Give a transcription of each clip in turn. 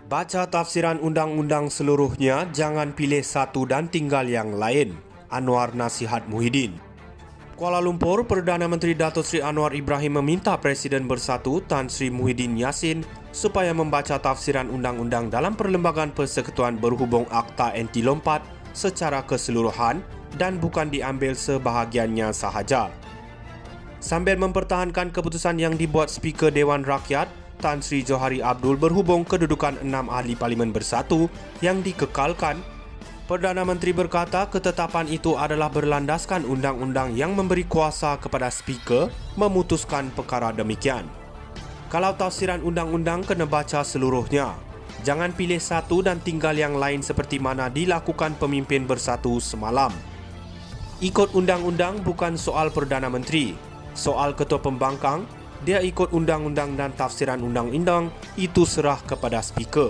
Baca tafsiran undang-undang seluruhnya, jangan pilih satu dan tinggal yang lain. Anwar Nasihat Muhyiddin. Kuala Lumpur, Perdana Menteri Datuk Seri Anwar Ibrahim meminta Presiden Bersatu Tan Sri Muhyiddin Yassin supaya membaca tafsiran undang-undang dalam Perlembagaan Persekutuan berhubung Akta Anti Lompat secara keseluruhan dan bukan diambil sebahagiannya sahaja. Sambil mempertahankan keputusan yang dibuat Speaker Dewan Rakyat, Tan Sri Johari Abdul berhubung kedudukan 6 Ahli Parlimen Bersatu yang dikekalkan, Perdana Menteri berkata ketetapan itu adalah berlandaskan undang-undang yang memberi kuasa kepada Speaker memutuskan perkara demikian. Kalau tafsiran undang-undang kena baca seluruhnya. Jangan pilih satu dan tinggal yang lain seperti mana dilakukan pemimpin bersatu semalam. Ikut undang-undang bukan soal Perdana Menteri. Soal Ketua Pembangkang, dia ikut undang-undang dan tafsiran undang-undang itu serah kepada Speaker.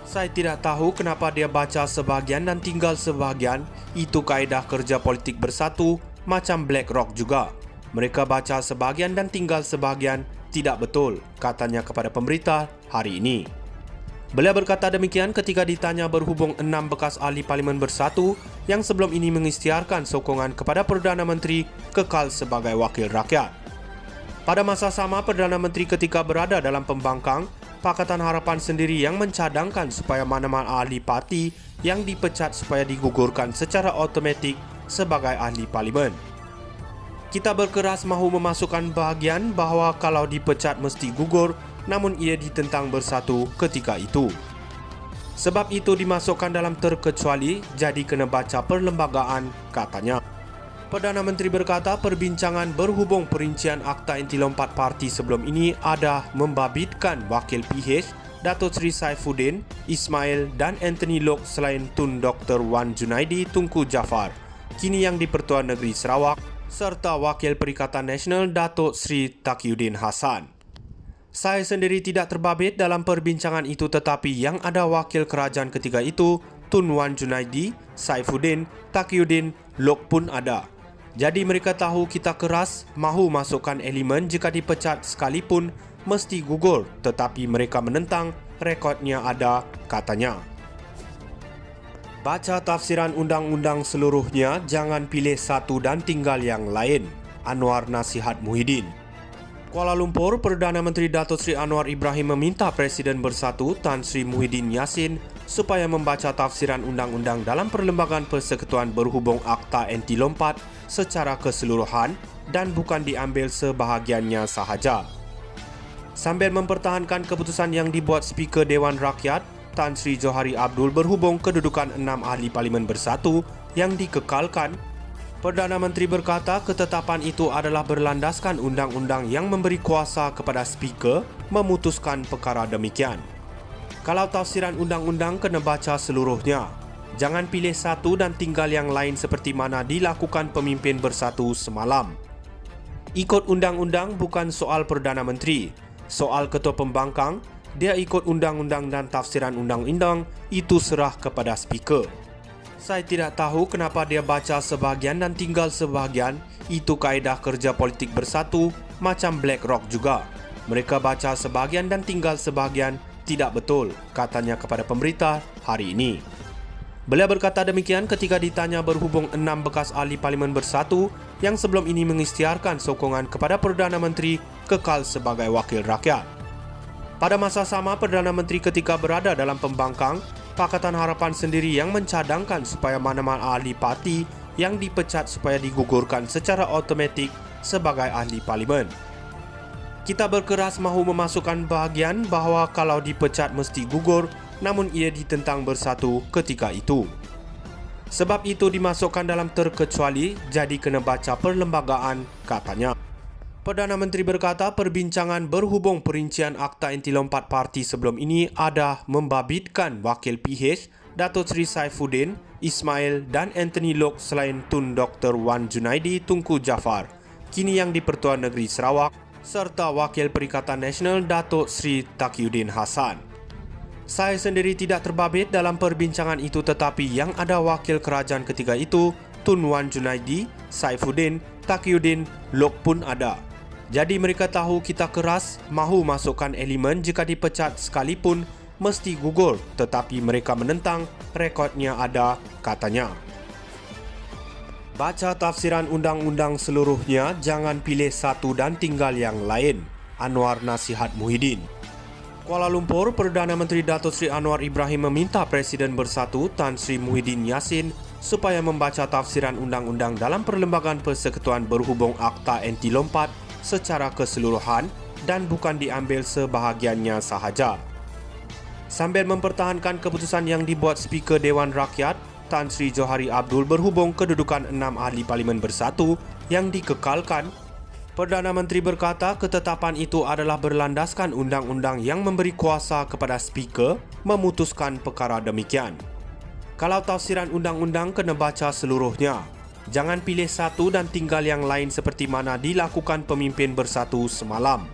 Saya tidak tahu kenapa dia baca sebahagian dan tinggal sebahagian. Itu kaedah kerja politik bersatu macam BlackRock juga. Mereka baca sebahagian dan tinggal sebahagian tidak betul, katanya kepada pemberita hari ini. Beliau berkata demikian ketika ditanya berhubung 6 bekas ahli Parlimen Bersatu yang sebelum ini mengisytiharkan sokongan kepada Perdana Menteri kekal sebagai wakil rakyat. Pada masa sama, Perdana Menteri ketika berada dalam pembangkang, Pakatan Harapan sendiri yang mencadangkan supaya mana-mana ahli parti yang dipecat supaya digugurkan secara automatik sebagai ahli parlimen. Kita berkeras mahu memasukkan bahagian bahawa kalau dipecat mesti gugur, namun ia ditentang bersatu ketika itu. Sebab itu dimasukkan dalam terkecuali, jadi kena baca perlembagaan, katanya. Perdana Menteri berkata perbincangan berhubung perincian Akta Anti Lompat Parti sebelum ini ada membabitkan Wakil PH, Datuk Seri Saifuddin, Ismail dan Anthony Loke selain Tun Dr. Wan Junaidi Tunku Jaafar, kini yang di Pertuan Negeri Sarawak, serta Wakil Perikatan Nasional Datuk Seri Taqiyuddin Hassan. Saya sendiri tidak terbabit dalam perbincangan itu tetapi yang ada wakil kerajaan ketika itu, Tun Wan Junaidi, Saifuddin, Taqiyuddin, Loke pun ada. Jadi mereka tahu kita keras mahu masukkan elemen jika dipecat sekalipun mesti gugur tetapi mereka menentang rekodnya ada, katanya. Baca tafsiran undang-undang seluruhnya, jangan pilih satu dan tinggal yang lain. Anwar Nasihat Muhyiddin. Kuala Lumpur, Perdana Menteri Datuk Seri Anwar Ibrahim meminta Presiden Bersatu Tan Sri Muhyiddin Yassin supaya membaca tafsiran undang-undang dalam Perlembagaan Persekutuan berhubung Akta Anti Lompat secara keseluruhan dan bukan diambil sebahagiannya sahaja. Sambil mempertahankan keputusan yang dibuat Speaker Dewan Rakyat, Tan Sri Johari Abdul berhubung kedudukan 6 Ahli Parlimen Bersatu yang dikekalkan, Perdana Menteri berkata ketetapan itu adalah berlandaskan undang-undang yang memberi kuasa kepada Speaker memutuskan perkara demikian. Kalau tafsiran undang-undang kena baca seluruhnya. Jangan pilih satu dan tinggal yang lain seperti mana dilakukan pemimpin bersatu semalam. Ikut undang-undang bukan soal Perdana Menteri. Soal Ketua Pembangkang, dia ikut undang-undang dan tafsiran undang-undang itu serah kepada Speaker. Saya tidak tahu kenapa dia baca sebahagian dan tinggal sebahagian. Itu kaedah kerja politik bersatu macam BlackRock juga. Mereka baca sebahagian dan tinggal sebahagian tidak betul, katanya kepada pemberita hari ini. Beliau berkata demikian ketika ditanya berhubung 6 bekas ahli Parlimen Bersatu yang sebelum ini mengisytiharkan sokongan kepada Perdana Menteri kekal sebagai wakil rakyat. Pada masa sama, Perdana Menteri ketika berada dalam pembangkang, Pakatan Harapan sendiri yang mencadangkan supaya mana-mana ahli parti yang dipecat supaya digugurkan secara automatik sebagai ahli parlimen. Kita berkeras mahu memasukkan bahagian bahawa kalau dipecat mesti gugur, namun ia ditentang bersatu ketika itu. Sebab itu dimasukkan dalam terkecuali, jadi kena baca perlembagaan, katanya. Perdana Menteri berkata perbincangan berhubung perincian Akta Anti Lompat Parti sebelum ini ada membabitkan Wakil PH, Datuk Seri Saifuddin, Ismail dan Anthony Loke selain Tun Dr. Wan Junaidi Tunku Jaafar, kini yang di Pertuan Negeri Sarawak, serta Wakil Perikatan Nasional Datuk Seri Taqiyuddin Hassan. Saya sendiri tidak terbabit dalam perbincangan itu tetapi yang ada wakil kerajaan ketika itu, Tun Wan Junaidi, Saifuddin, Taqiyuddin, Loke pun ada. Jadi mereka tahu kita keras mahu masukkan elemen jika dipecat sekalipun mesti gugur, tetapi mereka menentang, rekodnya ada, katanya. Baca tafsiran undang-undang seluruhnya, jangan pilih satu dan tinggal yang lain. Anwar nasihat Muhyiddin. Kuala Lumpur, Perdana Menteri Datuk Seri Anwar Ibrahim meminta Presiden Bersatu Tan Sri Muhyiddin Yassin supaya membaca tafsiran undang-undang dalam Perlembagaan Persekutuan berhubung Akta Anti Lompat secara keseluruhan dan bukan diambil sebahagiannya sahaja. Sambil mempertahankan keputusan yang dibuat Speaker Dewan Rakyat, Tan Sri Johari Abdul berhubung kedudukan 6 Ahli Parlimen Bersatu yang dikekalkan, Perdana Menteri berkata ketetapan itu adalah berlandaskan undang-undang yang memberi kuasa kepada Speaker memutuskan perkara demikian. Kalau tafsiran undang-undang kena baca seluruhnya, jangan pilih satu dan tinggal yang lain seperti mana dilakukan pemimpin Bersatu semalam.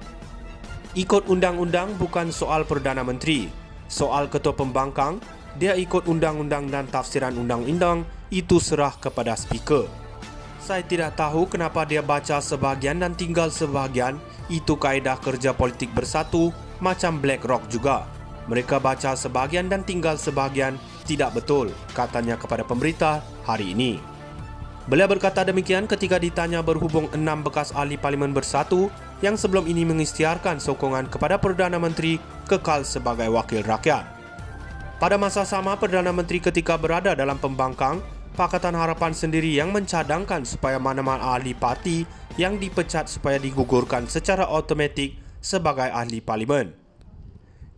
Ikut undang-undang bukan soal Perdana Menteri. Soal Ketua Pembangkang, dia ikut undang-undang dan tafsiran undang-undang itu serah kepada Speaker. Saya tidak tahu kenapa dia baca sebahagian dan tinggal sebahagian. Itu kaedah kerja politik Bersatu macam BlackRock juga. Mereka baca sebahagian dan tinggal sebahagian tidak betul, katanya kepada pemberita hari ini. Beliau berkata demikian ketika ditanya berhubung 6 bekas ahli Parlimen Bersatu yang sebelum ini mengisytiharkan sokongan kepada Perdana Menteri kekal sebagai wakil rakyat. Pada masa sama, Perdana Menteri ketika berada dalam pembangkang, Pakatan Harapan sendiri yang mencadangkan supaya mana-mana ahli parti yang dipecat supaya digugurkan secara automatik sebagai ahli parlimen.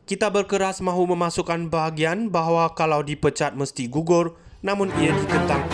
Kita berkeras mahu memasukkan bahagian bahawa kalau dipecat mesti gugur, namun ia ditentang